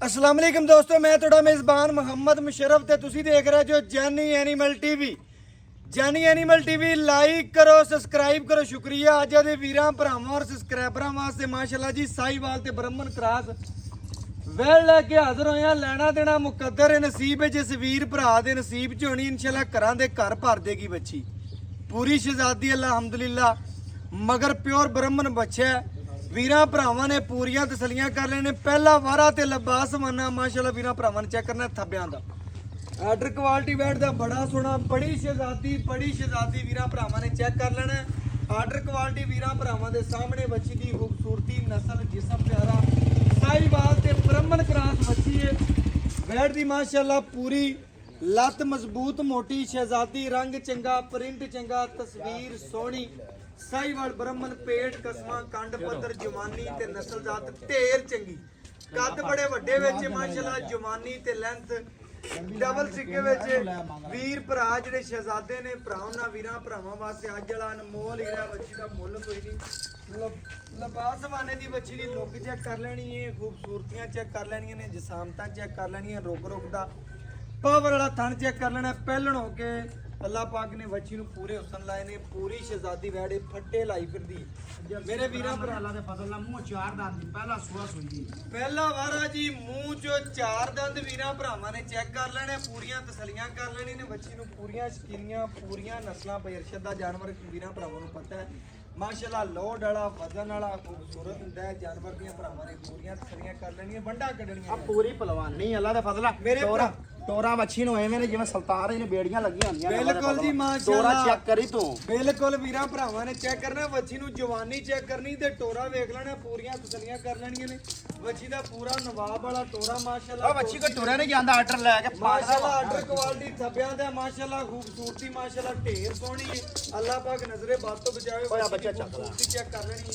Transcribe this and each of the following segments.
अस्सलाम वालेकुम दोस्तों, मैं थोड़ा मेज़बान मोहम्मद मुशर्रफ ते तुसी देख रहे जो जानी एनिमल टीवी। जानी एनिमल टीवी लाइक करो, सब्सक्राइब करो। शुक्रिया अज दे वीरां भरावां और सब्सक्राइबरां वास्ते माशाल्लाह जी साहिवाल ते ब्रह्मन क्रास वैल लैके हाज़र होया। लेना देना मुकद्दर है, नसीब है जिस वीर भरा दे नसीब च होनी इंशाल्लाह घरां दे घर भर देगी बच्ची। पूरी शहजादी अल्हम्दुलिल्लाह मगर प्योर ब्रह्मन बच्चा है। वीरां भरावां ने पूरियां तसलियां कर लेने। पहला वारा ते लबास मना माशाल्लाह वीरां भरावां ने चेक करना थब्बियां दा आर्डर क्वालिटी बैठ दा बड़ा सोहना बड़ी शहजादी वीरां भरावां ने चेक कर लेना। आर्डर क्वालिटी वीरां भरावां दे सामने बच्ची दी खूबसूरती नस्ल जिस्म प्यारा साहिवाल ते ब्रह्मन क्रास बच्ची है। बैठ दी माशाल्लाह पूरी लत मजबूत मोटी शहजादी रंग चंगा प्रिंट चंगा तस्वीर सोहनी साहिवाल ब्रह्मन पेट कसमा कंड पत्थर जवानी ते नस्ल जात ढेर चंगी कद बड़े वड्डे विच माशाल्लाह जवानी ते लेंथ डबल सिक्के विच वीर भरा जिहड़े शहजादे ने भरावां वीरां भरावां वास्ते अज वाला अनमोल हीरा बच्ची दा मुੱਲ कोई नहीं। लबास वाने दी बच्ची दी लुक चेक कर लेनी है, खूबसूरतियां चेक कर लेनियां ने, जसामतां चेक कर लेनियां, रुक दा पावर वाला थन चेक कर लेना। पहलन हो के अल्लाह पाक ने बच्ची नूं पूरे हुसन लाए ने। पूरी शहजादी वैड़े फट्टे लाई फिरदी मेरे वीरां भरा अल्लाह दे फजल नाल मूंह चार दंद पहला सुआ सुई पहला वारा जी मूंह चो चार दंद वीरां भरावां ने चेक कर लेने। पूरियां तसलियां कर लेनी ने बच्ची नूं पूरियां शकीनियां पूरियां नस्लां बयरशद दा जानवर वीरां भरावां नूं पता है माशाल्लाह लोड वाला वजन वाला खूबसूरत हुंदा है जानवर दियां भरावां ने पूरियां तसलियां कर लेनियां वंडा कढणियां आ पूरी पहलवानी अल्लाह दे फजल मेरे टोरा टोरा मच्छी नु एवें ने जिवें सुल्तान ने बेड़ियां लगी होंदियां बिल्कुल जी टोरा माशाल्लाह चेक करी तू बिल्कुल वीरां भरावां ने चेक करना। बच्ची नूं जवानी चेक करनी ते टोरा वेख लेना। पूरियां तसलियां कर लेनियां ने। बच्ची दा पूरा नवाब वाला टोरा माशाल्लाह आ मच्छी को टोरा नहीं जांदा आर्डर ले के माशाल्लाह आर्डर क्वालिटी थब्बियां दा माशाल्लाह खूबसूरती माशाल्लाह ढेर सोहनी है। अल्लाह पाक नजरे बात तो बचावे। ओया बच्चा चक ला चेक कर लेनी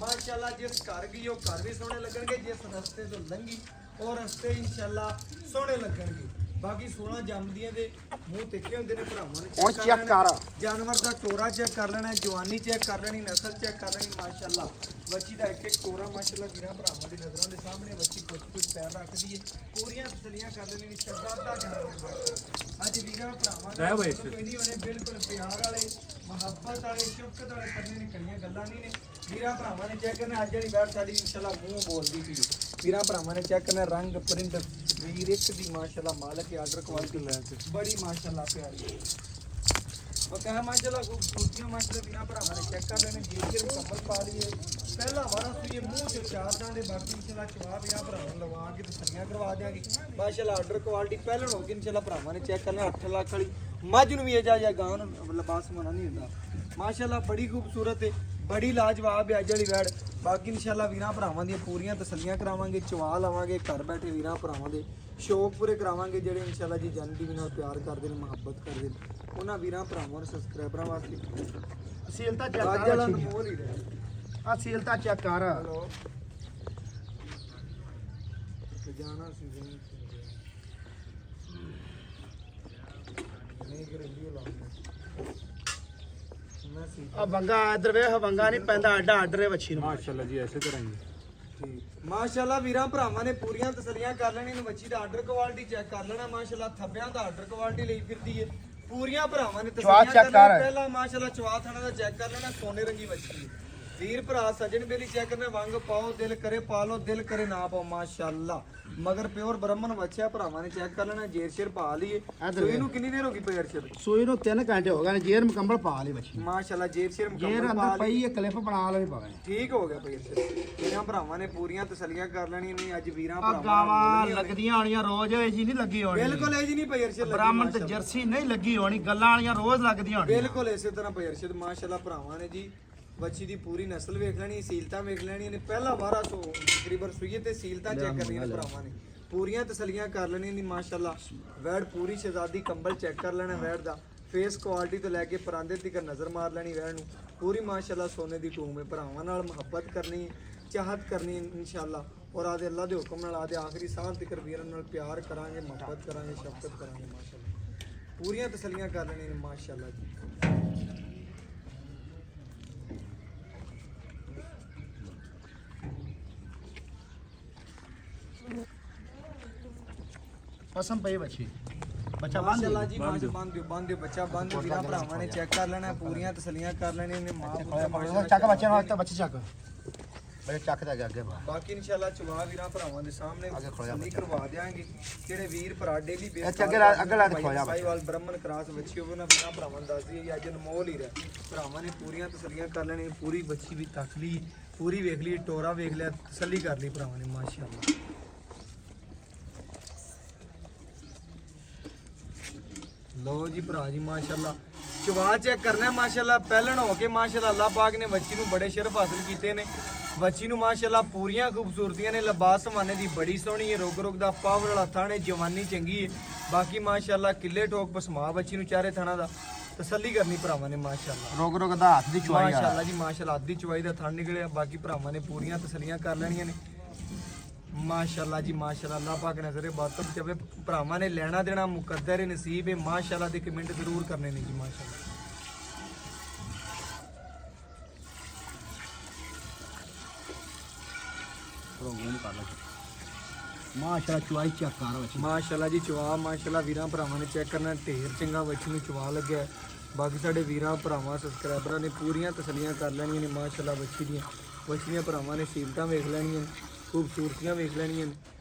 माशाल्लाह जिस घर गई वो घर भी सोहने लगणगे, जिस रस्ते तो लंघी और रस्ते इंशाल्लाह सोहने लगणगे। बाकी 16 जमदियां दे मूंह तिखे हुंदे ने भरावां ने हुण चेक कर जानवर दा टोरा चेक कर लेना, जवानी चेक कर लेनी, नस्ल चेक कर लेनी माशाल्लाह। बच्ची दा एक टोरा माशाल्लाह वीरां भरावां दी नज़रां दे सामने बच्ची कुछ पैर रखदी है। पूरियां तसलियां कर लेनी शहजादा जानवर अज वीरां भरावां दा कोई नहीं होने बिल्कुल प्यार वाले मुहब्बत वाले शफकत वाले करने ने कड़ियां गल्लां नहीं ने। वीरां भरावां ने चेक करना अज वाली बैठ साडी इंशाल्लाह मुंह बोलदी पई वीरां भरावां ने चेक करना रंग प्रिंट वीर एक दी माशाल्लाह मालक की आर्डर क्वालिटी बड़ी माशाल्लाह प्यारी है। और कहा माशाल्लाह खूबसूरतियां माशाल्लाह वीरां भरावां ने चेक कर लेने। जेकर मुकम्मल पा लिए पहला वारा सुई मुंह च चार दांदे बाकी इंशाल्लाह चवा वीरां भरावां लवा के तसलियां करवा देंगे माशाल्लाह। आर्डर क्वालिटी पहलन होगी इंशाल्लाह भरावां ने चेक करना। 8 लाख वाली मझ नूं भी एजा या गां नूं लिबास मना नहीं हुंदा माशाल्लाह। बड़ी खूबसूरत है, बड़ी लाजवाब है अज वाली वैड़। बाकी इंशाल्लाह वीरां भरावां दी पूरियां तसलियां करावांगे, चवा लवांगे, घर बैठे वीरां भरावां दे शौक पूरे करावांगे जिहड़े इंशाल्लाह जी जन टीवी नाल प्यार करदे ने मुहब्बत करदे ने उन्हां वीरां भरावां और सब्सक्राइबरां वास्ते सीलता चेक अज कर वाला अनमोल ही रहा। आ सीलता चेक कर हेलो जाना सी नहीं करेंगे लाऊंगा मैं सी आ वंगा इधर वे वंगा नहीं पैंदा आडा आर्डर है मच्छी नु माशाल्लाह जी ऐसे करेंगे माशाल्लाह वीरां भरावां ने पूरियां तसलियां कर लेनी ने। बच्ची दा आर्डर क्वालिटी चेक कर लेना माशाल्लाह। थब्बियां दा आर्डर क्वालिटी ਲਈ ਫਿਰਦੀ है। पूरियां भरावां ने तसलियां कर लेना। पहला माशाल्लाह चवा थाना दा चेक कर लेना। सोने रंगी बच्ची वीर भरा सजन बेली चेक करने वंग पाओ दिल करे पालो दिल करे ना पाओ माशाल्लाह। मगर प्योर ब्राह्मण बच्चा भरावां ने चेक कर लेना। जेर शेर पा लिए तो इनू कितनी देर होगी पैर शेर सूई नु 3 घंटे हो गए जेर मुकम्मल पा ली मच्छी माशाल्लाह। जेर शेर जेर मुकम्मल पा अंदर ली पई है क्लिप बना ले पावे ठीक हो गया पैर शेर। वीरां भरावां ने पूरियां तसलियां कर लेनी ने। अज वीरां आ गावा लगदियां होणियां रोज ए जी नहीं लगी होनी बिल्कुल ए जी नहीं पैर शेर ब्राह्मण ते जर्सी नहीं लगी होनी गल्लां वालियां रोज लगदियां होनी बिल्कुल इसे तरह पैर माशाल्लाह भरावां ने जी बच्ची दी पूरी नस्ल वेख लेनी, सीलतां वेख लेनी ने। पहला वारा सो तकरीबन सुईए ते सीलतां चेक करनियां ने भरावां ने। पूरियां तसलियां कर लेनी ने माशाल्लाह। वैड़ पूरी शहजादी कंबल चेक कर लेना वैड़ दा फेस क्वालिटी तो लैके परांदे तक नज़र मार लेनी वैड़ नूं। पूरी माशाल्लाह सोने दी टूम है। भरावां नाल मुहब्बत करनी चाहत करनी इंशाल्लाह और आदे अल्लाह दे हुक्म नाल आदे आखिरी साह तक वीरां नाल प्यार करांगे, मुहब्बत करांगे, शफकत करांगे माशाल्लाह। पूरियां तसलियां कर लेनी ने माशाल्लाह जी। ਕਸਮ ਪਈ ਬੱਚੀ ਬੱਚਾ ਬੰਦ ਮਾਸ਼ਾਅੱਲਾ ਜੀ ਬੰਦ ਦਿਓ ਬੱਚਾ ਬੰਦ ਦਿਓ ਵੀਰਾਂ ਭਰਾਵਾਂ ਨੇ ਚੈੱਕ ਕਰ ਲੈਣਾ ਪੂਰੀਆਂ ਤਸੱਲੀਆਂ ਕਰ ਲੈਣੀਆਂ ਨੇ ਮਾਂ ਪੁੱਤ ਚੱਕ ਬੱਚੇ ਨੂੰ ਤਾਂ ਬੱਚੇ ਚੱਕ ਬੱਚੇ ਚੱਕ ਤੇ ਅੱਗੇ ਬਾ ਬਾਕੀ ਇਨਸ਼ਾਅੱਲਾ ਚਵਾ ਵੀਰਾਂ ਭਰਾਵਾਂ ਦੇ ਸਾਹਮਣੇ ਤਸੱਲੀ ਕਰਵਾ ਦੇਾਂਗੇ ਜਿਹੜੇ ਵੀਰ ਭਰਾ ਡੇਲੀ ਬੇਸ ਅੱਗੇ ਲਾ ਖੋਇਆ ਸਾਈਵਾਲ ਬ੍ਰਾਹਮਣ ਕ੍ਰਾਸ ਬੱਚੀ ਹੋਵੇ ਨਾ ਵੀਰਾਂ ਭਰਾਵਾਂ ਨੂੰ ਦੱਸ ਦਈਏ ਅੱਜ ਅਨਮੋਲ ਹੀ ਰਿਹਾ ਭਰਾਵਾਂ ਨੇ ਪੂਰੀਆਂ ਤਸੱਲੀਆਂ ਕਰ ਲੈਣੀਆਂ ਪੂਰੀ ਬੱਚੀ ਵੀ ਤੱਕ ਲਈ ਪੂਰੀ ਵੇਖ ਲਈ ਟੋਰਾ ਵੇਖ ਲਿਆ ਤਸੱਲੀ ਕਰ ਲਈ ਭਰਾਵਾਂ ਨੇ ਮਾਸ਼ਾਅੱਲਾ ਲੋ ਜੀ ਭਰਾ ਜੀ ਮਾਸ਼ਾਅੱਲਾ ਚਵਾ ਚੈੱਕ ਕਰਨਾ ਮਾਸ਼ਾਅੱਲਾ ਪਹਿਲਣ ਹੋ ਕੇ ਮਾਸ਼ਾਅੱਲਾ ਅੱਲਾਹ ਪਾਕ ਨੇ ਬੱਚੀ ਨੂੰ ਬੜੇ ਸ਼ਰਫ ਹਾਸਲ ਕੀਤੇ ਨੇ ਬੱਚੀ ਨੂੰ ਮਾਸ਼ਾਅੱਲਾ ਪੂਰੀਆਂ ਖੂਬਸੂਰਤੀਆਂ ਨੇ ਲਿਬਾਸ ਸਮਾਨੇ ਦੀ ਬੜੀ ਸੋਹਣੀ ਹੈ ਰੁਗ ਦਾ ਪਾਵਰ ਵਾਲਾ ਥਾਣੇ ਜਵਾਨੀ ਚੰਗੀ ਹੈ ਬਾਕੀ ਮਾਸ਼ਾਅੱਲਾ ਕਿੱਲੇ ਠੋਕ ਪਸਮਾ ਬੱਚੀ ਨੂੰ ਚਾਰੇ ਥਾਣਾ ਦਾ ਤਸੱਲੀ ਕਰਨੀ ਭਰਾਵਾਂ ਨੇ ਮਾਸ਼ਾਅੱਲਾ ਰੋਗ ਦਾ ਹੱਥ ਦੀ ਚੁਆਈ ਮਾਸ਼ਾਅੱਲਾ ਜੀ ਮਾਸ਼ਾਅੱਲਾ ਅੱਧੀ ਚੁਆਈ ਦਾ ਥਣ ਨਿਕਲਿਆ ਬਾਕੀ ਭਰਾਵਾਂ ਨੇ ਪੂਰੀਆਂ ਤਸੱਲੀਆਂ ਕਰ ਲੈਣੀਆਂ ਨੇ ਮਾਸ਼ਾਅੱਲਾ ਜੀ ਮਾਸ਼ਾਅੱਲਾ ਅੱਲਾਹ ਪਾਕ ਨਜ਼ਰੇ ਬਾਤੋਂ ਜਵੇ ਭਰਾਵਾਂ ਨੇ ਲੈਣਾ ਦੇਣਾ ਮੁਕੱਦਰ ਨਸੀਬ ਹੈ ਮਾਸ਼ਾਅੱਲਾ ਦੇ ਕਮੈਂਟ ਜ਼ਰੂਰ ਕਰਨੇ ਨੇ ਜੀ ਮਾਸ਼ਾਅੱਲਾ ਮਾਸ਼ਾਅੱਲਾ ਚੁਆਈ ਚੈੱਕ ਕਰ ਬੱਚੀ ਮਾਸ਼ਾਅੱਲਾ ਜੀ ਚਵਾ ਮਾਸ਼ਾਅੱਲਾ ਵੀਰਾਂ ਭਰਾਵਾਂ ਨੇ ਚੈੱਕ ਕਰਨਾ ਢੇਰ ਚੰਗਾ ਬੱਚੀ ਨੂੰ ਚਵਾ ਲੱਗਿਆ ਬਾਕੀ ਸਾਡੇ ਵੀਰਾਂ ਭਰਾਵਾਂ ਸਬਸਕ੍ਰਾਈਬਰਾਂ ਨੇ ਪੂਰੀਆਂ ਤਸੱਲੀਆਂ ਕਰ ਲੈਣੀਆਂ ਨੇ ਮਾਸ਼ਾਅੱਲਾ ਬੱਚੀਆਂ ਭਰਾਵਾਂ ਨੇ ਸੀਲਤਾਂ ਵੇਖ ਲੈਣੀਆਂ ਖੂਬਸੂਰਤੀਆਂ ਵੇਖ ਲੈਣੀਆਂ ਨੇ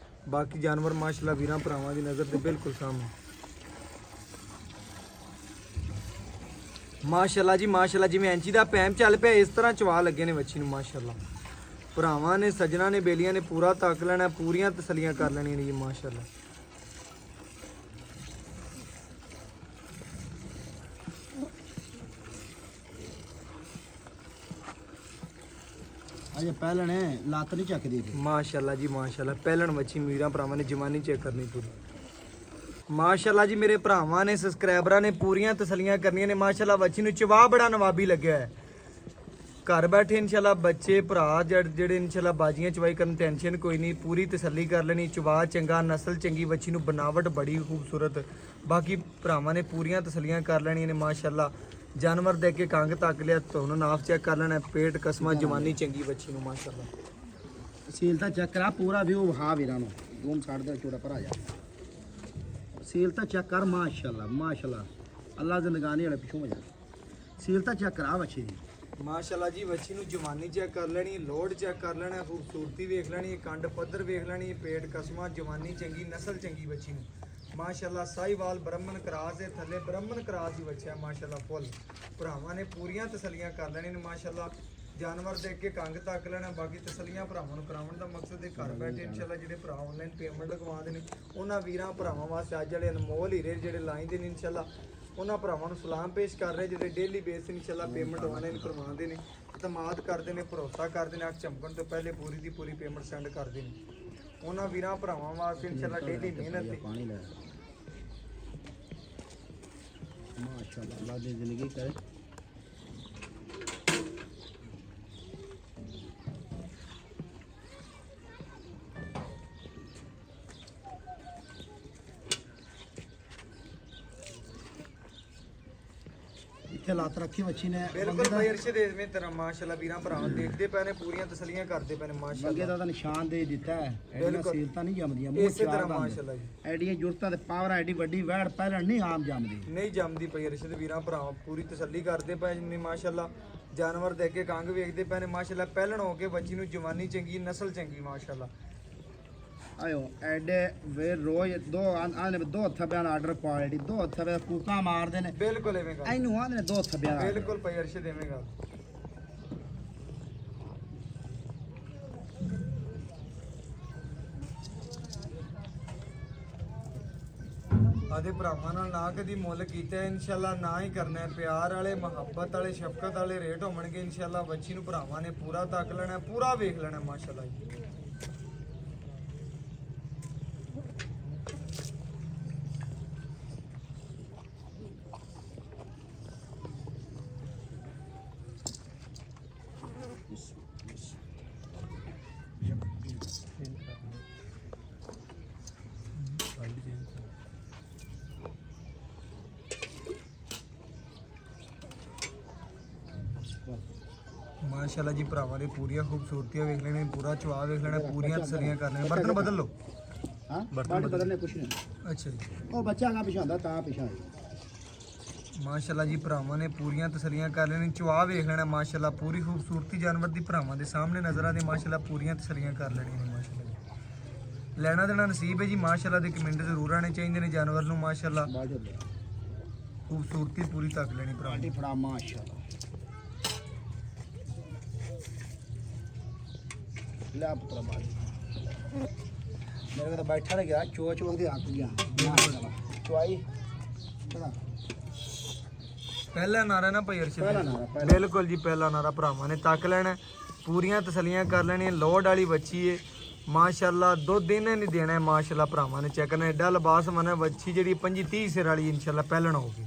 ਬਾਕੀ ਜਾਨਵਰ ਮਾਸ਼ਾਅੱਲਾ ਵੀਰਾਂ ਭਰਾਵਾਂ ਦੀ ਨਜ਼ਰ ਤੇ ਬਿਲਕੁਲ ਸਾਹਮਣੇ ਮਾਸ਼ਾਅੱਲਾ ਜੀ ਮਾਸ਼ਾਅੱਲਾ ਜਿਵੇਂ ਐਂਚੀ ਦਾ ਪੈਮ ਚੱਲ ਪਿਆ ਇਸ ਤਰ੍ਹਾਂ ਚਵਾ ਲੱਗੇ ਨੇ ਬੱਚੀ ਨੂੰ ਮਾਸ਼ਾਅੱਲਾ ਭਰਾਵਾਂ ਨੇ ਸੱਜਣਾ ਨੇ ਬੇਲੀਆਂ ਨੇ ਪੂਰਾ ਤੱਕ ਲੈਣਾ ਪੂਰੀਆਂ ਤਸੱਲੀਆਂ ਕਰ ਲੈਣੀਆਂ ਨੇ ਜੀ ਮਾਸ਼ਾਅੱਲਾ ਅਜੇ ਪਹਿਲਣੇ ਲੱਤ ਨਹੀਂ ਚੱਕਦੀ ਮਾਸ਼ਾਅੱਲਾ ਜੀ ਮਾਸ਼ਾਅੱਲਾ ਪਹਿਲਣ ਬੱਚੀ ਵੀਰਾਂ ਭਰਾਵਾਂ ਨੇ ਜਵਾਨੀ ਚੈੱਕ ਕਰਨੀ ਪੂਰੀ ਮਾਸ਼ਾਅੱਲਾ ਜੀ ਮੇਰੇ ਭਰਾਵਾਂ ਨੇ ਸਬਸਕ੍ਰਾਈਬਰਾਂ ਨੇ ਪੂਰੀਆਂ ਤਸੱਲੀਆਂ ਕਰਨੀਆਂ ਨੇ ਮਾਸ਼ਾਅੱਲਾ ਬੱਚੀ ਨੂੰ ਚਵਾ ਬੜਾ ਨਵਾਬੀ ਲੱਗਿਆ ਹੈ ਘਰ ਬੈਠੇ ਇਨਸ਼ਾਅੱਲਾ ਬੱਚੇ ਭਰਾ ਜਿਹੜੇ ਇਨਸ਼ਾਅੱਲਾ ਬਾਜੀਆਂ ਚਵਾਈ ਕਰਨ ਟੈਨਸ਼ਨ ਕੋਈ ਨਹੀਂ ਪੂਰੀ ਤਸੱਲੀ ਕਰ ਲੈਣੀ ਚਵਾ ਚੰਗਾ ਨਸਲ ਚੰਗੀ ਬੱਚੀ ਨੂੰ ਬਣਾਵਟ ਬੜੀ ਖੂਬਸੂਰਤ ਬਾਕੀ ਭਰਾਵਾਂ ਨੇ ਪੂਰੀਆਂ ਤਸੱਲੀਆਂ ਕਰ ਲੈਣੀਆਂ ਨੇ ਮਾਸ਼ਾਅੱਲਾ ਜਾਨਵਰ ਦੇਖ ਕੇ ਕੰਗ ਤੱਕ ਲਿਆ ਤੁਹਾਨੂੰ ਨਾਫ ਚੈੱਕ ਕਰ ਲੈਣਾ ਪੇਟ ਕਸਮਾ ਜਵਾਨੀ ਚੰਗੀ ਬੱਚੀ ਨੂੰ ਮਾਸ਼ਾਅੱਲਾ ਸੀਲ ਤਾਂ ਚੈੱਕ ਕਰਾ ਪੂਰਾ ਵਿਊ ਹਾਂ ਵੀਰਾਂ ਨੂੰ ਜ਼ੂਮ ਛੱਡ ਦੇ ਚੋੜਾ ਪਰ ਆ ਜਾ ਸੀਲ ਤਾਂ ਚੈੱਕ ਕਰ ਮਾਸ਼ਾਅੱਲਾ ਮਾਸ਼ਾਅੱਲਾ ਅੱਲਾ ਜ਼ਿੰਦਗਾਨੀ ਵਾਲੇ ਪਿੱਛੋਂ ਜਾ ਸੀਲ ਤਾਂ ਚੈੱਕ ਕਰਾ ਬੱਚੀ ਦੀ ਮਾਸ਼ਾਅੱਲਾ ਜੀ ਬੱਚੀ ਨੂੰ ਜਵਾਨੀ ਚੈੱਕ ਕਰ ਲੈਣੀ ਲੋਡ ਚੈੱਕ ਕਰ ਲੈਣਾ ਖੂਬਸੂਰਤੀ ਵੇਖ ਲੈਣੀ ਕੰਡ ਪੱਧਰ ਵੇਖ ਲੈਣੀ ਪੇਟ ਕਸਮਾ ਜਵਾਨੀ ਚੰਗੀ ਨਸਲ ਚੰਗੀ ਬੱਚੀ ਨੂੰ ਮਾਸ਼ਾਅੱਲਾ ਸਾਈਵਾਲ ਬ੍ਰਾਹਮਣ ਕਰਾਸ ਦੇ ਥੱਲੇ ਬ੍ਰਾਹਮਣ ਕਰਾਸ ਹੀ ਬੱਚਾ ਮਾਸ਼ਾਅੱਲਾ ਫੁੱਲ ਭਰਾਵਾਂ ਨੇ ਪੂਰੀਆਂ ਤਸੱਲੀਆਂ ਕਰ ਲੈਣੀਆਂ ਨੇ ਮਾਸ਼ਾਅੱਲਾ ਜਾਨਵਰ ਦੇਖ ਕੇ ਕੰਗ ਤੱਕ ਲੈਣਾ ਬਾਕੀ ਤਸੱਲੀਆਂ ਭਰਾਵਾਂ ਨੂੰ ਕਰਾਉਣ ਦਾ ਮਕਸਦ ਹੈ ਘਰ ਬੈਠੇ ਇਨਸ਼ਾਅੱਲਾ ਜਿਹੜੇ ਭਰਾ ਆਨਲਾਈਨ ਪੇਮੈਂਟ ਲਗਵਾਉਂਦੇ ਨੇ ਉਹਨਾਂ ਵੀਰਾਂ ਭਰਾਵਾਂ ਵਾਸਤੇ ਅੱਜ ਜਿਹੜੇ ਅਨਮੋਲ ਹੀਰੇ ਜਿਹੜੇ ਲਾਈਂਦੇ ਨੇ ਇਨਸ਼ਾਅੱਲਾ ਉਹਨਾਂ ਭਰਾਵਾਂ ਨੂੰ ਸਲਾਮ ਪੇਸ਼ ਕਰ ਰਹੇ ਜਿਹੜੇ ਡੇਲੀ ਬੇਸ ਤੇ ਇਨਸ਼ਾਅੱਲਾ ਪੇਮੈਂਟ ਆਨਲਾਈਨ ਕਰਵਾਉਂਦੇ ਨੇ ਇਤਮਾਦ ਕਰਦੇ ਨੇ ਭਰੋਸਾ ਕਰਦੇ ਨੇ ਅੱਖ ਚਮਕਣ ਤੋਂ ਪਹਿਲੇ ਪੂਰੀ ਦੀ ਪੂਰੀ ਪੇਮੈਂਟ ਸੈਂਡ ਕਰਦੇ ਨੇ ਉਹਨਾਂ ਵੀਰਾਂ ਭਰਾਵਾਂ ਵਾਸਤੇ ਇਨਸ਼ਾਅੱਲਾ ਡੇਲੀ ਮਿਹਨਤ ਪਾਣੀ ਲੈ ਮਾਸ਼ਾਅੱਲਾ ਅੱਲਾ ਦੀ ਜ਼ਿੰਦਗੀ ਕਰੇ ਇੱਥੇ ਲੱਤ ਰੱਖੀ ਬੱਚੀ ਨੇ ਬਿਲਕੁਲ ਭਾਈ ਅਰਸ਼ਦ ਇਸਵੇਂ ਤਰ੍ਹਾਂ ਮਾਸ਼ਾਅੱਲਾ ਵੀਰਾਂ ਭਰਾਵਾਂ ਦੇਖਦੇ ਪਏ ਨੇ ਪੂਰੀਆਂ ਤਸੱਲੀਆਂ ਕਰਦੇ ਪਏ ਨੇ ਅੱਗੇ ਮਾਸ਼ਾਅੱਲਾ ਦਾ ਨਿਸ਼ਾਨ ਦੇ ਦਿੱਤਾ ਹੈ ਐਡੀਆਂ ਬਿਲਕੁਲ। ਸੀਲਤਾਂ ਨਹੀਂ ਜੰਮਦੀਆਂ ਇਸੇ ਤਰ੍ਹਾਂ ਮਾਸ਼ਾਅੱਲਾ ਜੀ ਐਡੀਆਂ ਜੁਰਤਾਂ ਤੇ ਪਾਵਰ ਐਡੀ ਵੱਡੀ ਵੈੜ ਪਹਿਲਾਂ ਨਹੀਂ ਆਮ ਜੰਮਦੀ ਨਹੀਂ ਜੰਮਦੀ ਪਈ ਅਰਸ਼ਦ ਵੀਰਾਂ ਭਰਾਵਾਂ ਪੂਰੀ ਤਸੱਲੀ ਕਰਦੇ ਪਏ ਨੇ ਮਾਸ਼ਾਅੱਲਾ ਜਾਨਵਰ ਦੇਖ ਕੇ ਕੰਗ ਵੇਖਦੇ ਪਏ ਨੇ ਮਾਸ਼ਾਅੱਲਾ ਪਹਿਲਣ ਹੋ ਕੇ ਬੱਚੀ ਨੂੰ ਜਵਾਨੀ ਚੰਗੀ ਨਸਲ ਚੰਗੀ ਮਾਸ਼ਾਅੱਲਾ ਆਇਓ ਐਡੇ ਵੇ ਰੋਜ਼ ਦੋ ਥੱਬਿਆਂ ਦਾ ਆਰਡਰ ਕੁਆਲਿਟੀ ਦੋ ਥੱਬੇ ਕੂਕਾਂ ਮਾਰਦੇ ਨੇ ਬਿਲਕੁਲ ਐਵੇਂ ਗੱਲ ਇਹਨੂੰ ਆਂਦੇ ਨੇ ਦੋ ਥੱਬਿਆਂ ਦਾ ਬਿਲਕੁਲ ਭਾਈ ਅਰਸ਼ਦ ਐਵੇਂ ਗੱਲ ਆਦੇ ਭਰਾਵਾਂ ਨਾਲ ਨਾ ਕਦੀ ਮੁੱਲ ਕੀਤਾ ਇਨਸ਼ਾਅੱਲਾ ਨਾ ਹੀ ਕਰਨਾ ਹੈ ਪਿਆਰ ਵਾਲੇ ਮੁਹੱਬਤ ਵਾਲੇ ਸ਼ਫਕਤ ਵਾਲੇ ਰੇਟ ਹੋਣਗੇ ਇਨਸ਼ਾਅੱਲਾ ਬੱਚੀ ਨੂੰ ਭਰਾਵਾਂ ਨੇ ਪੂਰਾ ਤੱਕ ਲੈਣਾ ਪੂਰਾ ਵੇਖ ਲੈਣਾ ਮਾਸ਼ਾਅੱਲਾ ਜੀ ਮਾਸ਼ਾਅੱਲਾ ਜੀ ਭਰਾਵਾਂ ਨੇ ਪੂਰੀਆਂ ਖੂਬਸੂਰਤੀਆਂ ਵੇਖ ਲੈਣੇ ਪੂਰਾ ਚਵਾ ਵੇਖ ਲੈਣਾ ਪੂਰੀਆਂ ਤਸੱਲੀਆਂ ਕਰ ਲੈਣਾ ਬਰਤਨ ਬਦਲ ਲਓ ਹਾਂ ਬਰਤਨ ਬਦਲਨੇ ਕੁਛ ਨਹੀਂ। ਅੱਛਾ ਜੀ, ਉਹ ਬੱਚਾ ਕਾ ਪਿਛਾਂਦਾ ਤਾਂ ਪਿਛਾਂ ਮਾਸ਼ਾਅੱਲਾ ਜੀ ਭਰਾਵਾਂ ਨੇ ਪੂਰੀਆਂ ਤਸੱਲੀਆਂ ਕਰ ਲੈਣੀ। ਚੁਆ ਵੇਖ ਲੈਣਾ ਮਾਸ਼ਾਅੱਲਾ, ਪੂਰੀ ਖੂਬਸੂਰਤੀ ਜਾਨਵਰ ਦੀ ਭਰਾਵਾਂ ਦੇ ਸਾਹਮਣੇ ਨਜ਼ਰਾਂ ਦੇ ਮਾਸ਼ਾਅੱਲਾ ਪੂਰੀਆਂ ਤਸੱਲੀਆਂ ਕਰ ਲੈਣੀਆਂ ਨੇ ਮਾਸ਼ਾਅੱਲਾ ਜੀ। ਲੈਣਾ ਦੇਣਾ ਨਸੀਬ ਹੈ ਜੀ ਮਾਸ਼ਾਅੱਲਾ ਦੇ ਕਮੈਂਟ ਜ਼ਰੂਰ ਆਣੇ ਚਾਹੀਦੇ ਨੇ ਜਾਨਵਰ ਨੂੰ ਮਾਸ਼ਾਅੱਲਾ ਬਾਜੋ ਲੈ ਖੂਬਸੂਰਤੀ ਪੂਰੀ ਤੱਕ ਲੈਣੀ ਭਰਾ। ਪਾਰਟੀ ਫੜਾ ਮਾਸ਼ਾਅੱਲਾ ਲੈ ਪੁੱਤਰਾ ਬਾਜ ਮੇਰੇ ਕੋਲ ਬੈਠਾ ਰਹਿ ਗਿਆ ਚੋਚ ਵਗਦੇ ਹੱਥ ਗਿਆ ਮਾਸ਼ਾਅੱਲਾ ਚੁਆਈ ਚਲਾ ਪਹਿਲਾ ਨਾਰਾ ਨਾ ਭਾਈ ਅਰਸ਼ਦ, ਪਹਿਲਾ ਨਾਰਾ, ਪਹਿਲਾ। ਬਿਲਕੁਲ ਜੀ ਪਹਿਲਾ ਨਾਰਾ ਭਰਾਵਾਂ ਨੇ ਤੱਕ ਲੈਣਾ, ਪੂਰੀਆਂ ਤਸੱਲੀਆਂ ਕਰ ਲੈਣੀਆਂ। ਲੋਡ ਵਾਲੀ ਬੱਚੀ ਏ ਮਾਸ਼ਾਅੱਲਾ, ਦੁੱਧ ਇਹਨੇ ਨਹੀਂ ਦੇਣਾ ਹੈ ਮਾਸ਼ਾਅੱਲਾ ਭਰਾਵਾਂ ਨੇ ਚੈੱਕ ਕਰਨਾ। ਐਡਾ ਲਿਬਾਸ ਮਨਾ ਬੱਚੀ ਜਿਹੜੀ 25-30 ਸਿਰ ਵਾਲੀ ਇਨਸ਼ਾਅੱਲਾ ਪਹਿਲਣ ਹੋਊਗੀ।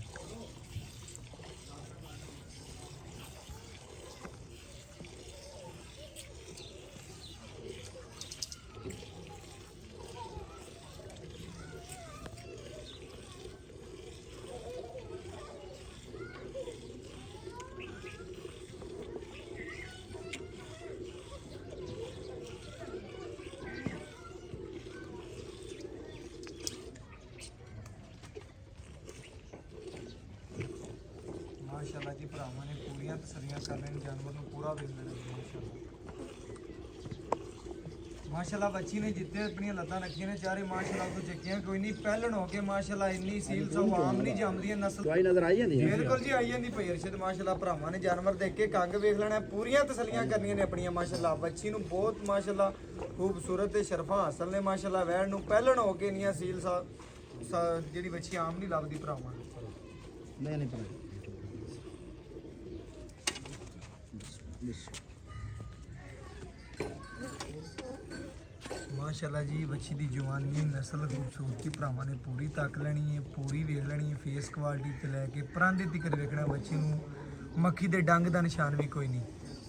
ਮਾਸ਼ਾਅੱਲਾ ਜੀ ਭਰਾਵਾਂ ਨੇ ਪੂਰੀਆਂ ਤਸੱਲੀਆਂ ਕਰ ਲੈਣ, ਜਾਨਵਰ ਨੂੰ ਪੂਰਾ ਵੇਖ ਲੈਣਾ ਮਾਸ਼ਾਅੱਲਾ। ਮਾਸ਼ਾਅੱਲਾ ਬੱਚੀ ਨੇ ਜਿੱਤੇ ਆਪਣੀਆਂ ਲੱਤਾਂ ਰੱਖੀਆਂ ਨੇ ਚਾਰੇ ਮਾਸ਼ਾਅੱਲਾ ਤੋਂ ਚੱਕੀਆਂ ਕੋਈ ਨਹੀਂ ਪਹਿਲਣ ਹੋ ਕੇ ਮਾਸ਼ਾਅੱਲਾ ਇੰਨੀ ਸੀਲ ਸੋ ਆਮ ਨਹੀਂ ਜੰਮਦੀਆਂ ਨਸਲ ਚੁਆਈ ਨਜ਼ਰ ਆਈ ਜਾਂਦੀ ਹੈ ਬਿਲਕੁਲ ਜੀ ਆਈ ਜਾਂਦੀ ਭਾਈ ਅਰਸ਼ਦ ਮਾਸ਼ਾਅੱਲਾ ਭਰਾਵਾਂ ਨੇ ਜਾਨਵਰ ਦੇਖ ਕੇ ਕੰਗ ਵੇਖ ਲੈਣਾ, ਪੂਰੀਆਂ ਤਸੱਲੀਆਂ ਕਰਨੀਆਂ ਨੇ ਆਪਣੀਆਂ ਮਾਸ਼ਾਅੱਲਾ। ਬੱਚੀ ਨੂੰ ਬਹੁਤ ਮਾਸ਼ਾਅੱਲਾ ਖੂਬਸੂਰਤ ਤੇ ਸ਼ਰਫਾ ਹਾਸਲ ਨੇ ਮਾਸ਼ਾਅੱਲਾ। ਵੈਣ ਨੂੰ ਪਹਿਲਣ ਹੋ ਕੇ ਇੰਨੀਆਂ ਸੀਲ ਜਿਹੜੀ ਬੱਚੀ ਆਮ ਨਹੀਂ ਲੱਭਦੀ ਭਰਾਵਾਂ ਨੂੰ। ਨਹੀਂ ਪਤਾ ਮਾਸ਼ਾਅੱਲਾ ਜੀ ਬੱਚੀ ਦੀ ਜਵਾਨੀ ਨਸਲ ਖੂਬਸੂਰਤੀ ਭਰਾਵਾਂ ਨੇ ਪੂਰੀ ਤੱਕ ਲੈਣੀ ਹੈ, ਪੂਰੀ ਵੇਖ ਲੈਣੀ ਹੈ। ਫੇਸ ਕੁਆਲਿਟੀ ਤੇ ਲੈ ਕੇ ਪਰਾਂਦੇ ਤੱਕ ਵੇਖਣਾ ਬੱਚੀ ਨੂੰ। ਮੱਖੀ ਦੇ ਡੰਗ ਦਾ ਨਿਸ਼ਾਨ ਵੀ ਕੋਈ ਨਹੀਂ,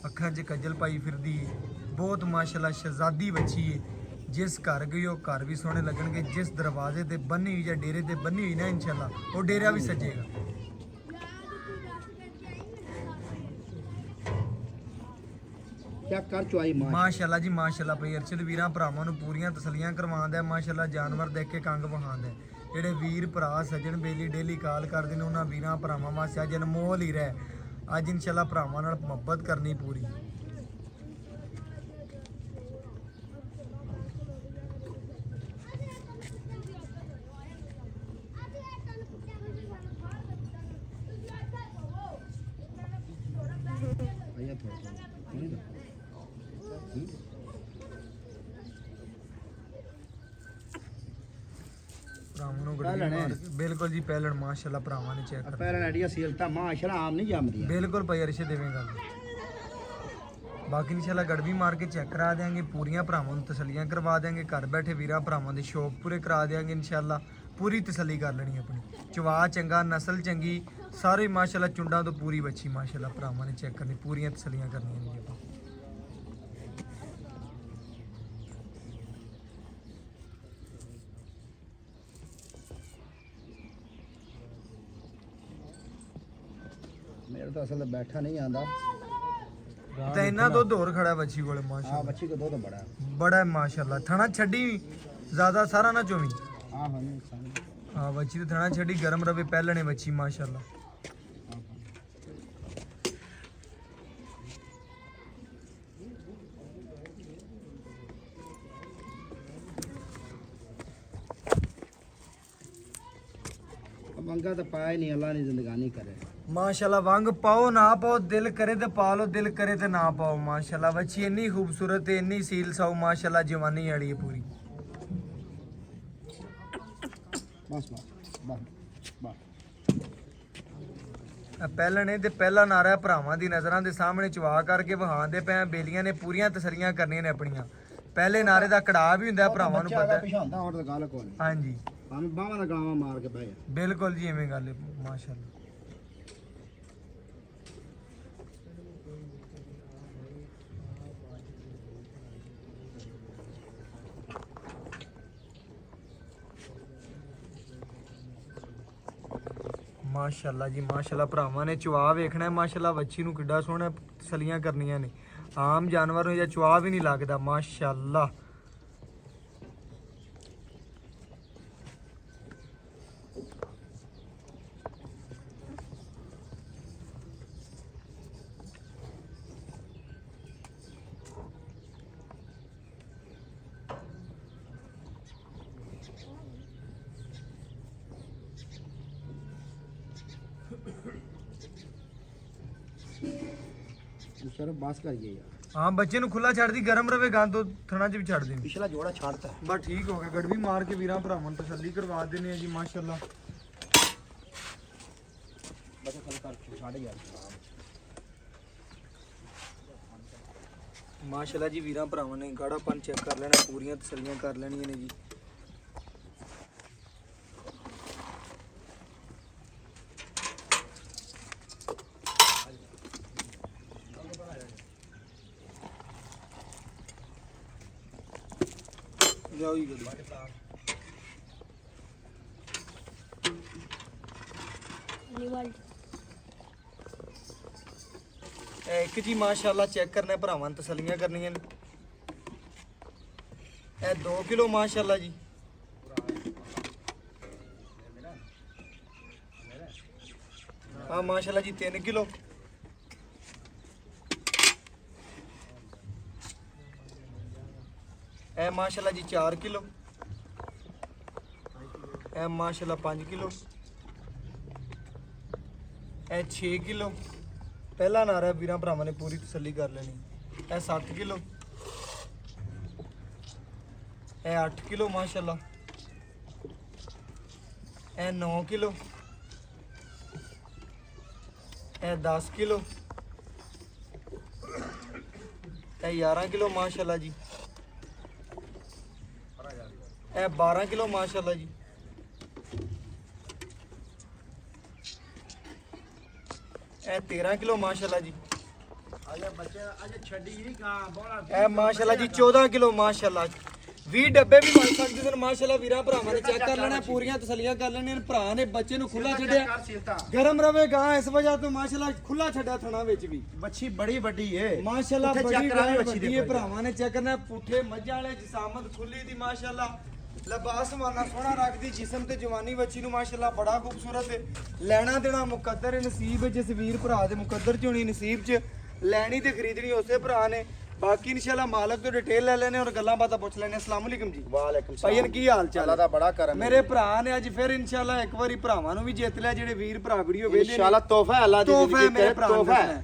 ਅੱਖਾਂ 'ਚ ਕੱਜਲ ਪਾਈ ਫਿਰਦੀ ਹੈ। ਬਹੁਤ ਮਾਸ਼ਾਅੱਲਾ ਸ਼ਹਿਜ਼ਾਦੀ ਬੱਚੀ ਹੈ। ਜਿਸ ਘਰ ਗਈ ਉਹ ਘਰ ਵੀ ਸੋਹਣੇ ਲੱਗਣਗੇ। ਜਿਸ ਦਰਵਾਜ਼ੇ ਤੇ ਬੰਨੀ ਹੋਈ ਜਾਂ ਡੇਰੇ ਤੇ ਬੰਨੀ ਹੋਈ ਨਾ ਇਨਸ਼ਾਅੱਲਾ ਉਹ ਡੇਰਾ ਵੀ ਸਜੇਗਾ। ਚੈੱਕ ਕਰ ਚੁਆਈ ਮਾਸ਼ਾਅੱਲਾ ਜੀ ਮਾਸ਼ਾਅੱਲਾ ਭਾਈ ਅਰਸ਼ਦ ਵੀਰਾਂ ਭਰਾਵਾਂ ਨੂੰ ਪੂਰੀਆਂ ਤਸੱਲੀਆਂ ਕਰਵਾਉਂਦਾ ਮਾਸ਼ਾਅੱਲਾ। ਜਾਨਵਰ ਦੇਖ ਕੇ ਕੰਗ ਵਹਾਉਂਦਾ। ਜਿਹੜੇ ਵੀਰ ਭਰਾ ਸੱਜਣ ਬੇਲੀ ਡੇਲੀ ਕਾਲ ਕਰਦੇ ਨੇ ਉਹਨਾਂ ਵੀਰਾਂ ਭਰਾਵਾਂ ਵਾਸਤੇ ਅੱਜ ਅਨਮੋਲ ਹੀ ਰਹਿ। ਅੱਜ ਇਨਸ਼ਾਅੱਲਾ ਭਰਾਵਾਂ ਨਾਲ ਮੁਹੱਬਤ ਕਰਨੀ ਪੂਰੀ। ਭਈਆ ਥੋੜਾ ਭਰਾਵਾਂ ਨੂੰ ਗੱਡੀ ਮਾਰ ਕੇ ਬਿਲਕੁਲ ਜੀ ਪਹਿਲਣ ਮਾਸ਼ਾਅੱਲਾ ਭਰਾਵਾਂ ਨੇ ਚੈੱਕ ਕਰ ਪਹਿਲਾਂ ਆਈਡੀਆ ਸੀਲ ਤਾਂ ਮਾਸ਼ਾਅੱਲਾ ਆਮ ਨਹੀਂ ਜੰਮਦੀ ਬਿਲਕੁਲ ਭਾਈ ਅਰਸ਼ਦ ਦੇਵੇਂ ਗੱਲ। ਬਾਕੀ ਇਨਸ਼ਾਅੱਲਾ ਗੜਵੀ ਮਾਰ ਕੇ ਚੈੱਕ ਕਰਾ ਦੇਾਂਗੇ, ਪੂਰੀਆਂ ਭਰਾਵਾਂ ਨੂੰ ਤਸੱਲੀਆਂ ਕਰਵਾ ਦੇਾਂਗੇ। ਘਰ ਬੈਠੇ ਵੀਰਾਂ ਭਰਾਵਾਂ ਦੇ ਸ਼ੌਕ ਪੂਰੇ ਕਰਾ ਦੇਾਂਗੇ ਇਨਸ਼ਾਅੱਲਾ। ਪੂਰੀ ਤਸੱਲੀ ਕਰ ਲੈਣੀ ਆਪਣੀ। ਚਵਾ ਚੰਗਾ, ਨਸਲ ਚੰਗੀ, ਸਾਰੇ ਮਾਸ਼ਾਅੱਲਾ ਚੁੰਡਾਂ ਤੋਂ ਪੂਰੀ ਬੱਚੀ ਮਾਸ਼ਾਅੱਲਾ ਭਰਾਵਾਂ ਨੇ ਚੈੱਕ ਕਰਨੀ, ਪੂਰੀਆਂ ਤਸੱਲੀਆਂ ਕਰਨੀਆਂ ਨੇ ਜੀ ਆਪਾਂ। ਮੇਰੇ ਤਾਂ ਅਸਲ ਬੈਠਾ ਨਹੀਂ ਆਂਦਾ ਤੇ ਇਹਨਾਂ ਦੁੱਧ ਹੋਰ ਖੜਾ ਬੱਚੀ ਕੋਲੇ ਮਾਸ਼ਾਅੱਲਾ। ਹਾਂ ਬੱਚੀ ਕੋ ਦੁੱਧ ਬੜਾ ਬੜਾ ਹੈ ਮਾਸ਼ਾਅੱਲਾ। ਥਣਾ ਛੱਡੀ ਜ਼ਿਆਦਾ ਸਾਰਾ ਨਾ ਚੋਵੀਂ। ਹਾਂ ਹਾਂ ਨਹੀਂ ਹਾਂ ਬੱਚੀ ਤੇ ਥਣਾ ਛੱਡੀ ਗਰਮ ਰਵੇ ਪਹਿਲਣੇ ਬੱਚੀ ਮਾਸ਼ਾਅੱਲਾ। ਮੰਗਾ ਤਾਂ ਪਾਇਆ ਨਹੀਂ, ਅੱਲਾ ਨੇ ਜ਼ਿੰਦਗਾਨੀ ਕਰੇ ਮਾਸ਼ਾਅੱਲਾ। ਵੰਗ ਪਾਓ ਨਾ ਪਾਓ, ਦਿਲ ਕਰੇ ਤੇ ਪਾ ਲਓ, ਦਿਲ ਕਰੇ ਤੇ ਨਾ ਪਾਓ ਮਾਸ਼ਾਅੱਲਾ। ਬੱਚੀ ਇੰਨੀ ਖੂਬਸੂਰਤ ਤੇ ਇੰਨੀ ਸੀਲ ਸਾਊ ਮਾਸ਼ਾਅੱਲਾ, ਜਵਾਨੀ ਵਾਲੀ ਹੈ ਪੂਰੀ। ਬਸ ਬਸ ਬਸ ਬਸ ਪਹਿਲਣੇ ਤੇ ਪਹਿਲਾ ਨਾਰਾ ਹੈ ਭਰਾਵਾਂ ਦੀ ਨਜ਼ਰਾਂ ਦੇ ਸਾਹਮਣੇ ਚਵਾ ਕਰਕੇ ਵਹਾਉਂਦੇ ਪਏ। ਬੇਲੀਆਂ ਨੇ ਪੂਰੀਆਂ ਤਸੱਲੀਆਂ ਕਰਨੀਆਂ ਨੇ ਆਪਣੀਆਂ। ਪਹਿਲੇ ਨਾਰੇ ਦਾ ਕੜਾਹ ਵੀ ਹੁੰਦਾ ਭਰਾਵਾਂ ਨੂੰ ਪਤਾ ਹੈ। ਪਿਛਾਂਦਾ ਹੋਰ ਤਾਂ ਗੱਲ ਕੋਈ ਹਾਂਜੀ ਭਾਵੇਂ ਬਾਹਾਂ ਦਾ ਗਲਾਵਾ ਮਾਰ ਕੇ ਬਹਿ ਜਾ। ਬਿਲਕੁਲ ਜੀ ਐਵੇਂ ਗੱਲ ਹੈ ਮਾਸ਼ਾਅੱਲਾ। ਮਾਸ਼ਾਅੱਲਾ ਜੀ ਮਾਸ਼ਾਅੱਲਾ ਭਰਾਵਾਂ ਨੇ ਚਵਾ ਵੇਖਣਾ ਮਾਸ਼ਾਅੱਲਾ। ਬੱਚੀ ਨੂੰ ਕਿੱਡਾ ਸੋਹਣਾ ਤਸੱਲੀਆਂ ਕਰਨੀਆਂ ਨੇ। ਆਮ ਜਾਨਵਰ ਨੂੰ ਜਾਂ ਚਵਾ ਵੀ ਨਹੀਂ ਲੱਗਦਾ ਮਾਸ਼ਾਅੱਲਾ। ਸ਼ਰਫ ਬਾਸ ਕਰੀਏ ਯਾਰ। ਹਾਂ ਬੱਚੇ ਨੂੰ ਖੁੱਲਾ ਛੱਡ ਦੀ, ਗਰਮ ਰਵੇ ਗਾਂ ਤੋਂ ਥਣਾ 'ਚ ਵੀ ਛੱਡ ਦੇ। ਪਿਛਲਾ ਜੋੜਾ ਛੱਡਤਾ ਬਸ ਠੀਕ ਹੋ ਗਿਆ, ਗੜਵੀ ਮਾਰ ਕੇ ਵੀਰਾਂ ਭਰਾਵਾਂ ਨੂੰ ਤਸੱਲੀ ਕਰਵਾ ਦਿੰਦੇ ਆ ਜੀ ਮਾਸ਼ਾਅੱਲਾ। ਬਸ ਕੱਲ ਕਰ ਛੱਡ ਗਿਆ ਮਾਸ਼ਾਅੱਲਾ ਜੀ। ਵੀਰਾਂ ਭਰਾਵਾਂ ਨੇ ਗਾੜਾਪਨ ਚੈੱਕ ਕਰ ਲੈਣਾ, ਪੂਰੀਆਂ ਤਸੱਲੀਆਂ ਕਰ ਲੈਣੀਆਂ ਨੇ ਜੀ। ਜਾਓ ਜੀ ਗੱਡੀ। ਇੱਕ ਜੀ ਮਾਸ਼ਾਅੱਲਾ ਚੈੱਕ ਕਰਨਾ ਭਰਾਵਾਂ ਨੂੰ ਤਸੱਲੀਆਂ ਕਰਨੀਆਂ ਨੇ। ਇਹ 2 ਕਿਲੋ ਮਾਸ਼ਾਅੱਲਾ ਜੀ। ਆ ਮਾਸ਼ਾਅੱਲਾ ਜੀ 3 ਕਿਲੋ। ਇਹ ਮਾਸ਼ਾਅੱਲਾ ਜੀ 4 ਕਿਲੋ। ਇਹ ਮਾਸ਼ਾਅੱਲਾ 5 ਕਿਲੋ। ਇਹ 6 ਕਿਲੋ। ਪਹਿਲਾ ਨਾਰਾ ਵੀਰਾਂ ਭਰਾਵਾਂ ਨੇ ਪੂਰੀ ਤਸੱਲੀ ਕਰ ਲੈਣੀ। ਇਹ 7 ਕਿਲੋ। ਇਹ 8 ਕਿਲੋ ਮਾਸ਼ਾਅੱਲਾ। ਇਹ 9 ਕਿਲੋ। ਇਹ 10 ਕਿਲੋ। ਇਹ 11 ਕਿਲੋ ਮਾਸ਼ਾਅੱਲਾ ਜੀ। ਇਹ 12 ਕਿਲੋ ਮਾਸ਼ਾਅੱਲਾ ਜੀ। ਇਹ 13 ਕਿਲੋ ਮਾਸ਼ਾਅੱਲਾ ਜੀ। ਅਜੇ ਬੱਚਾ ਅਜੇ ਛੱਡੀ ਨਹੀਂ ਕਾਂ ਬੋਲਾ। ਇਹ ਮਾਸ਼ਾਅੱਲਾ ਜੀ 14 ਕਿਲੋ ਮਾਸ਼ਾਅੱਲਾ। 20 ਡੱਬੇ ਵੀ ਬਣ ਸਕਦੇ ਨੇ ਮਾਸ਼ਾਅੱਲਾ। ਵੀਰਾਂ ਭਰਾਵਾਂ ਨੇ ਚੈੱਕ ਕਰ ਲੈਣਾ, ਪੂਰੀਆਂ ਤਸੱਲੀਆਂ ਕਰ ਲੈਣੀਆਂ। ਭਰਾ ਨੇ ਬੱਚੇ ਨੂੰ ਖੁੱਲਾ ਛੱਡਿਆ, ਗਰਮ ਰਵੇ ਗਾਂ, ਇਸ ਵਜ੍ਹਾ ਤੋਂ ਮਾਸ਼ਾਅੱਲਾ ਖੁੱਲਾ ਛੱਡਿਆ ਥਣਾ ਵਿੱਚ ਵੀ। ਬੱਚੀ ਬੜੀ ਵੱਡੀ ਏ ਮਾਸ਼ਾਅੱਲਾ ਉੱਥੇ ਬੜੀ ਚੈੱਕ ਕਰਾਂਗੇ ਬੱਚੀ ਵੱਡੀ ਦੇ ਹੈ। ਭਰਾਵਾਂ ਨੇ ਚੈੱਕ ਕਰਨਾ, ਪੁੱਠੇ ਮੱਝਾਂ ਵਾਲੇ ਜਿਸਾਮਤ ਖੁੱਲੀ ਦੀ ਮਾਸ਼ਾਅੱਲਾ। ਲਿਬਾਸ ਮਾਨਾ ਸੋਹਣਾ ਰੱਖਦੀ, ਜਿਸਮ ਤੇ ਜਵਾਨੀ ਬੱਚੀ ਨੂੰ ਮਾਸ਼ਾਅੱਲਾ ਬੜਾ ਖੂਬਸੂਰਤ ਹੈ। ਲੈਣਾ ਦੇਣਾ ਮੁਕੱਦਰ ਹੈ, ਨਸੀਬ ਹੈ ਜਿਸ ਵੀਰ ਭਰਾ ਦੇ ਮੁਕੱਦਰ ਚ ਹੋਣੀ, ਨਸੀਬ ਚ ਲੈਣੀ ਤੇ ਖਰੀਦਣੀ ਉਸੇ ਭਰਾ ਨੇ। ਬਾਕੀ ਇਨਸ਼ਾਅੱਲਾ ਮਾਲਕ ਤੋਂ ਡਿਟੇਲ ਲੈ ਲੈਣੇ ਔਰ ਗੱਲਾਂ ਬਾਤਾਂ ਪੁੱਛ ਲੈਣੇ। ਅਸਲਾਮ ਅਲੈਕੁਮ ਜੀ। ਵਾਲੇਕੁਮ ਭਾਈਨ ਕੀ ਹਾਲ ਚਾਲ? ਅੱਲਾ ਦਾ ਬੜਾ ਕਰਮ ਮੇਰੇ ਭਰਾ ਨੇ ਅੱਜ ਫਿਰ ਇਨਸ਼ਾਅੱਲਾ ਇੱਕ ਵਾਰੀ ਭਰਾਵਾਂ ਨੂੰ ਵੀ ਜਿੱਤ ਲਿਆ, ਜਿਹੜੇ ਵੀਰ ਭਰਾ ਵੀਡੀਓ ਵੇਖਦੇ ਨੇ। ਇਨਸ਼ਾਅੱਲਾ ਤੋਹਫਾ ਹੈ ਅੱਲਾ ਦੀ ਤੋਹਫਾ ਹੈ ਜ਼ਿੰਦਗੀ ਮੇਰੇ ਤੇ ਭਰਾ ਨੂੰ ਤੋਹਫਾ ਹੈ। ਦੇਣਾ।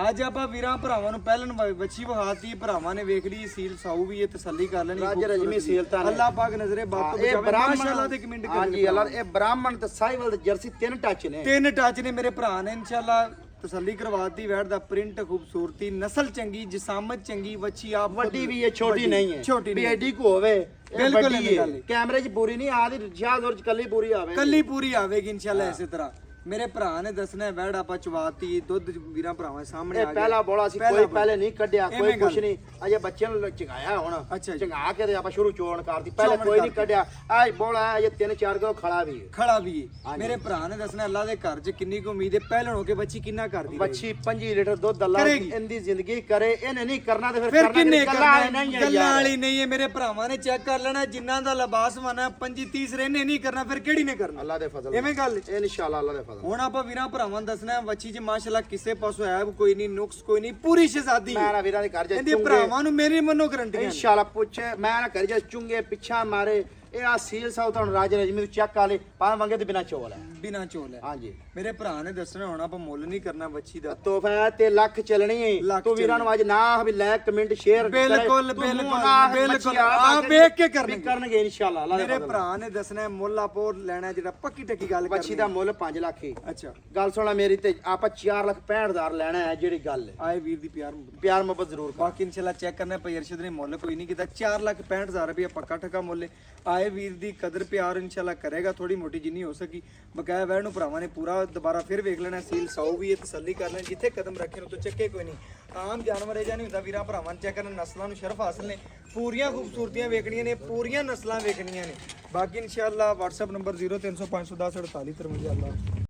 ਅੱਜ ਆਪਾਂ ਵੀਰਾਂ ਭਰਾਵਾਂ ਨੂੰ ਪਹਿਲਨ ਬੱਚੀ ਵਿਖਾਤੀ, ਭਰਾਵਾਂ ਨੇ ਵੇਖ ਲਈ ਸੀਲ ਸਾਊ ਵੀ ਇਹ ਤਸੱਲੀ ਕਰ ਲੈਣੀ। ਰਾਜ ਰਜਮੀ ਸੀਲਤਾਂ ਨੇ। ਅੱਲਾਹ ਪਾਕ ਨਜ਼ਰੇ ਬਾਪ ਤੋਂ ਇਹ ਬਚਾਵੇ ਮਾਸ਼ਾਅੱਲਾ। ਬ੍ਰਾਹਮਣ ਤੇ ਕਮੈਂਟ ਕਰ ਹਾਂਜੀ ਅੱਲਾ ਇਹ ਬ੍ਰਾਹਮਣ ਤੇ ਸਾਈਵਲ ਤੇ ਜਰਸੀ 3 ਟੱਚ ਨੇ। 3 ਟੱਚ ਨੇ ਮੇਰੇ ਭਰਾ ਨੇ ਇਨਸ਼ਾਅੱਲਾ ਤਸੱਲੀ ਕਰਵਾਤੀ। ਵੈੜ ਦਾ ਪ੍ਰਿੰਟ ਖੂਬਸੂਰਤੀ, ਨਸਲ ਚੰਗੀ, ਜਿਸਾਮਤ ਚੰਗੀ, ਬੱਚੀ ਆਪ ਵੱਡੀ ਵੀ ਹੈ ਛੋਟੀ ਨਹੀਂ ਹੈ। ਛੋਟੀ ਵੀ ਐਡੀ ਕੋ ਹੋਵੇ ਬਿਲਕੁਲ ਵੱਡੀ ਨਹੀਂ ਗੱਲ ਹੈ। ਕੈਮਰੇ 'ਚ ਪੂਰੀ ਨਹੀਂ ਆਦੀ, ਸ਼ਾਹਦੌਰ 'ਚ ਕੱਲੀ ਪੂਰੀ ਆਵੇ। ਕੱਲੀ ਪੂਰੀ ਆਵੇਗੀ ਇਨਸ਼ਾਅੱਲਾ। ਇਸੇ ਤਰ੍ਹਾਂ ਮੇਰੇ ਭਰਾ ਨੇ ਦੱਸਣਾ ਵੈੜ ਆਪਾਂ ਚਵਾਤੀ, ਦੁੱਧ ਵੀਰਾਂ ਭਰਾਵਾਂ ਸਾਹਮਣੇ ਆ ਇਹ ਗਿਆ। ਪਹਿਲਾ ਬੋਲਾ ਸੀ, ਕੋਈ ਪਹਿਲੇ ਨਹੀਂ ਕੱਢਿਆ, ਕੋਈ ਐਵੇਂ ਕੁਛ ਗੱਲ। ਨਹੀਂ। ਅਜੇ ਬੱਚਿਆਂ ਨੂੰ ਚੰਗਾਇਆ ਹੁਣ। ਅੱਛਾ ਜੀ। ਚੰਗਾ ਕੇ ਤੇ ਆਪਾਂ ਸ਼ੁਰੂ ਚੋਣ ਕਰਦੀ, ਪਹਿਲੇ ਚੋਣ ਕੋਈ ਨਹੀਂ ਕਰਤੀ। ਕੱਢਿਆ। ਅੱਜ ਬੋਲਾ ਹੈ, ਅਜੇ 3-4 ਕਿਲੋ ਖੜਾ ਵੀ ਹੈ। ਖੜਾ ਵੀ ਹੈ। ਹਾਂਜੀ। ਮੇਰੇ ਭਰਾ ਨੇ ਦੱਸਣਾ ਅੱਲਾ ਦੇ ਘਰ 'ਚ ਕਿੰਨੀ ਕੁ ਉਮੀਦ ਹੈ, ਪਹਿਲਣ ਹੋ ਕੇ ਬੱਚੀ ਕਿੰਨਾ ਕਰਦੀ ਬੱਚੀ 5 ਲੀਟਰ ਦੁੱਧ ਅੱਲਾ ਕਰੇਗੀ। ਇਹਦੀ ਜ਼ਿੰਦਗੀ ਕਰੇ। ਇਹਨੇ ਨਹੀਂ ਕਰਨਾ ਤੇ ਫਿਰ ਫਿਰ ਕਿੰਨੇ ਗੱਲਾਂ ਕਰਨਾ ਵਾਲੀ ਨਹੀਂ ਹੈ ਗੱਲਾਂ ਯਾਰ। ਵਾਲੀ ਨਹੀਂ ਹੈ। ਮੇਰੇ ਭਰਾਵਾਂ ਨੇ ਚੈੱਕ ਕਰ ਲੈਣਾ, ਜਿਨ੍ਹਾਂ ਦਾ ਲਿਬਾਸ ਮਾਨਾ 25-30 ਰਹਿਨੇ ਨਹੀਂ ਕਰਨਾ, ਫਿਰ ਕਿਹੜੀ ਨੇ ਕਰਨਾ? ਅੱਲਾ ਦੇ ਫਜ਼ਲ ਐਵੇਂ ਗੱਲ ਇਹ ਇਨਸ਼ਾਅੱਲਾ ਅੱਲਾ ਦੇ ਫਜ਼ਲ। ਹੁਣ ਆਪਾਂ ਵੀਰਾਂ ਭਰਾਵਾਂ ਨੂੰ ਦੱਸਣਾ ਬੱਚੀ 'ਚ ਮਾਸ਼ਾਅੱਲਾ ਕਿਸੇ ਪਾਸੋਂ ਐਬ ਕੋਈ ਨਹੀਂ, ਨੁਕਸ ਕੋਈ ਨਹੀਂ, ਪੂਰੀ ਸ਼ਹਿਜ਼ਾਦੀ ਮੈਂ ਨਾ ਵੀਰਾਂ ਦੇ ਘਰ ਜਾ ਇਹਦੇ ਭਰਾਵਾਂ ਨੂੰ ਮੇਰੀ ਮੰਨੋ ਗਰੰਟੀ ਹੈ। ਇਨਸ਼ਾਅੱਲਾ ਪੁੱਛੇ ਮੈਂ ਨਾ ਕਰ ਜਾ ਚੁੰਗੇ ਪਿੱਛਾ ਮਾਰੇ। ਇਹ ਆ ਸੀਲ ਸਾਉ ਤੁਹਾਨੂੰ ਰਾਜ ਰਜਮੀ ਨੂੰ ਚੈੱਕ ਕਰ ਲੈ, ਪਾਂ ਮੰਗੇ ਤੇ ਬਿਨਾ ਚੋਲ ਹੈ। ਬਿਨਾ ਚੋਲ ਹੈ। ਹਾਂਜੀ ਮੇਰੇ ਭਰਾ ਨੇ ਦੱਸਣਾ ਹੁਣ ਆਪਾਂ ਮੁੱਲ ਨਹੀਂ ਕਰਨਾ ਬੱਚੀ ਦਾ। ਤੋਹਫਾ ਤੇ ਲੱਖ ਚੱਲਣੀ ਹੈ। ਲੱਖ ਤੂੰ ਵੀਰਾਂ ਨੂੰ ਅੱਜ ਨਾ ਵੀ ਲਾਇਕ ਕਮੈਂਟ ਸ਼ੇਅਰ ਬਿਲਕੁਲ ਬਿਲਕੁਲ ਆ ਵੇਖ ਕੇ ਕਰਨਗੇ ਇਨਸ਼ਾਅੱਲਾ ਅੱਲਾ ਦੇ ਮੇਰੇ ਫਜ਼ਲ। ਭਰਾ ਨੇ ਦੱਸਣਾ ਮੁੱਲ ਆਪੋ ਲੈਣਾ ਜਿਹੜਾ ਪੱਕੀ ਟੱਕੀ ਗੱਲ ਕਰਨੀ। ਬੱਚੀ ਦਾ ਮੁੱਲ 5 ਲੱਖ ਹੈ। ਅੱਛਾ ਗੱਲ ਸੁਣਾ ਮੇਰੀ ਤੇ ਆਪਾਂ 4,65,000 ਲੈਣਾ ਹੈ। ਜਿਹੜੀ ਗੱਲ ਹੈ ਆਏ ਵੀਰ ਦੀ ਪਿਆਰ ਮੁਹੱਬਤ। ਪਿਆਰ ਮੁਹੱਬਤ ਜ਼ਰੂਰ ਕਰ। ਬਾਕੀ ਇਨਸ਼ਾਅੱਲਾ ਚੈੱਕ ਕਰਨਾ ਪਈ ਅਰਸ਼ਦ ਨੇ ਮੁੱਲ ਕੋਈ ਨਹੀਂ ਕੀਤਾ। 4,65,000 ਰੁਪਏ ਪੱਕਾ ਠੱਕਾ ਮੁੱਲ ਹੈ। ਆਏ ਵੀਰ ਦੀ ਕਦਰ ਪਿਆਰ ਇਨਸ਼ਾਅੱਲਾ ਕਰੇਗਾ, ਥੋੜੀ ਮੋਟੀ ਜਿੰਨੀ ਹੋ ਸਕੀ। ਬਕਾਇਆ ਵੈੜ ਨੂੰ ਭਰਾਵਾਂ ਨੇ ਪੂਰਾ ਦੁਬਾਰਾ ਫਿਰ ਵੇਖ ਲੈਣਾ, ਸੀਲ ਸਾਊ ਵੀ ਇਹ ਤਸੱਲੀ ਕਰ ਲੈਣੀ, ਜਿੱਥੇ ਕਦਮ ਰੱਖੇ ਨੂੰ ਤੋਂ ਚੱਕੇ ਕੋਈ ਨਹੀਂ। ਆਮ ਜਾਨਵਰ ਇਹ ਜਾਂ ਨਹੀਂ ਹੁੰਦਾ ਵੀਰਾਂ ਭਰਾਵਾਂ ਨੇ ਚੈੱਕ ਕਰਨਾ, ਨਸਲਾਂ ਨੂੰ ਸ਼ਰਫ ਹਾਸਲ ਨੇ, ਪੂਰੀਆਂ ਖੂਬਸੂਰਤੀਆਂ ਵੇਖਣੀਆਂ ਨੇ, ਪੂਰੀਆਂ ਨਸਲਾਂ ਵੇਖਣੀਆਂ ਨੇ। ਬਾਕੀ ਇਨਸ਼ਾਅੱਲਾ WhatsApp ਨੰਬਰ 0305104853 ਅੱਲਾ